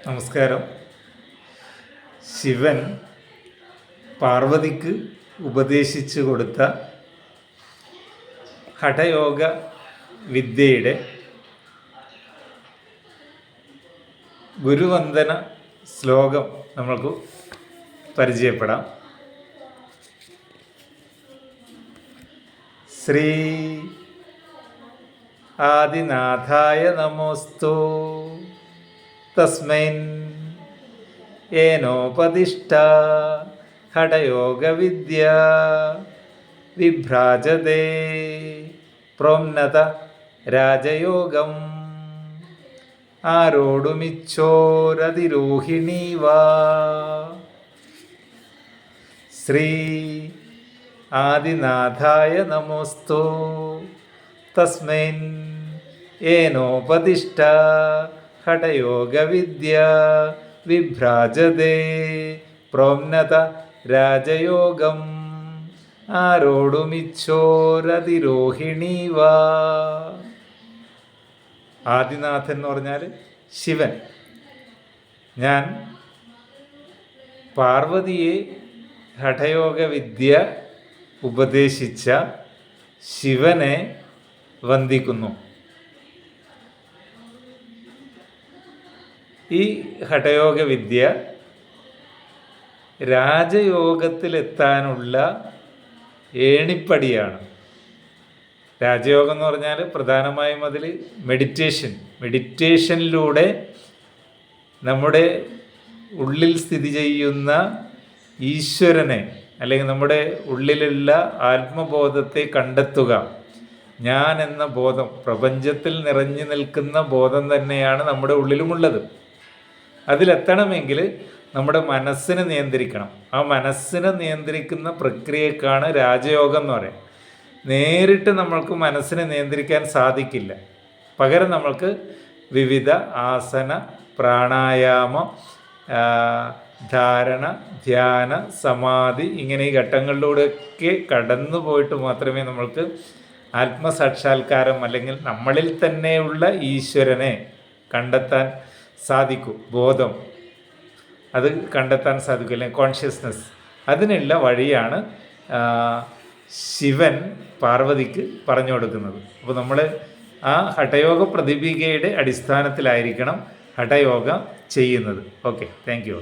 നമസ്കാരം. ശിവൻ പാർവതിക്ക് ഉപദേശിച്ചു കൊടുത്ത ഹഠയോഗ വിദ്യയുടെ ഗുരുവന്ദന ശ്ലോകം നമ്മൾക്ക് പരിചയപ്പെടാം. ശ്രീ ആദിനാഥായ നമോസ്തു തസ്മൈൻ ഏനോപദിഷ്ട ഹഠയോഗവിദ്യ വിഭ്രാജതേ പ്രോന്നത രാജയോഗം ആരോടുമിച്ചോരതിരോഹിണീവാ. ശ്രീ ആദിനാഥായ നമോസ്തു തസ്മൈൻ ഏനോപദിഷ്ട ഹഠയോഗവിദ്യ വിഭ്രാജതേ പ്രോന്നത രാജയോഗം ആരോടുമിച്ചോരതിരോഹിണീവാ. ആദിനാഥൻ എന്ന് പറഞ്ഞാൽ ശിവൻ. ഞാൻ പാർവതിയെ ഹഠയോഗ വിദ്യ ഉപദേശിച്ച ശിവനെ വന്ദിക്കുന്നു. ഈ ഹഠയോഗ വിദ്യ രാജയോഗത്തിലെത്താനുള്ള ഏണിപ്പടിയാണ്. രാജയോഗം എന്ന് പറഞ്ഞാൽ പ്രധാനമായും അതിൽ മെഡിറ്റേഷനിലൂടെ നമ്മുടെ ഉള്ളിൽ സ്ഥിതി ചെയ്യുന്ന ഈശ്വരനെ അല്ലെങ്കിൽ നമ്മുടെ ഉള്ളിലുള്ള ആത്മബോധത്തെ കണ്ടെത്തുക. ഞാൻ എന്ന ബോധം, പ്രപഞ്ചത്തിൽ നിറഞ്ഞു നിൽക്കുന്ന ബോധം തന്നെയാണ് നമ്മുടെ ഉള്ളിലുമുള്ളത്. അതിലെത്തണമെങ്കിൽ നമ്മുടെ മനസ്സിനെ നിയന്ത്രിക്കണം. ആ മനസ്സിനെ നിയന്ത്രിക്കുന്ന പ്രക്രിയക്കാണ് രാജയോഗം എന്ന് പറയാം. നേരിട്ട് നമ്മൾക്ക് മനസ്സിനെ നിയന്ത്രിക്കാൻ സാധിക്കില്ല. പകരം നമ്മൾക്ക് വിവിധ ആസന, പ്രാണായാമ, ധാരണ, ധ്യാന, സമാധി ഇങ്ങനെ ഈ ഘട്ടങ്ങളിലൂടെയൊക്കെ കടന്നു പോയിട്ട് മാത്രമേ നമ്മൾക്ക് ആത്മസാക്ഷാത്കാരം അല്ലെങ്കിൽ നമ്മളിൽ തന്നെയുള്ള ഈശ്വരനെ കണ്ടെത്താൻ സാധിക്കൂ. ബോധം അത് കണ്ടെത്താൻ സാധിക്കും, അല്ലെങ്കിൽ കോൺഷ്യസ്നസ്. അതിനുള്ള വഴിയാണ് ശിവൻ പാർവതിക്ക് പറഞ്ഞു കൊടുക്കുന്നത്. അപ്പോൾ നമ്മൾ ആ ഹഠയോഗ പ്രതിപികയുടെ അടിസ്ഥാനത്തിലായിരിക്കണം ഹഠയോഗ ചെയ്യുന്നത്. Okay, thank you.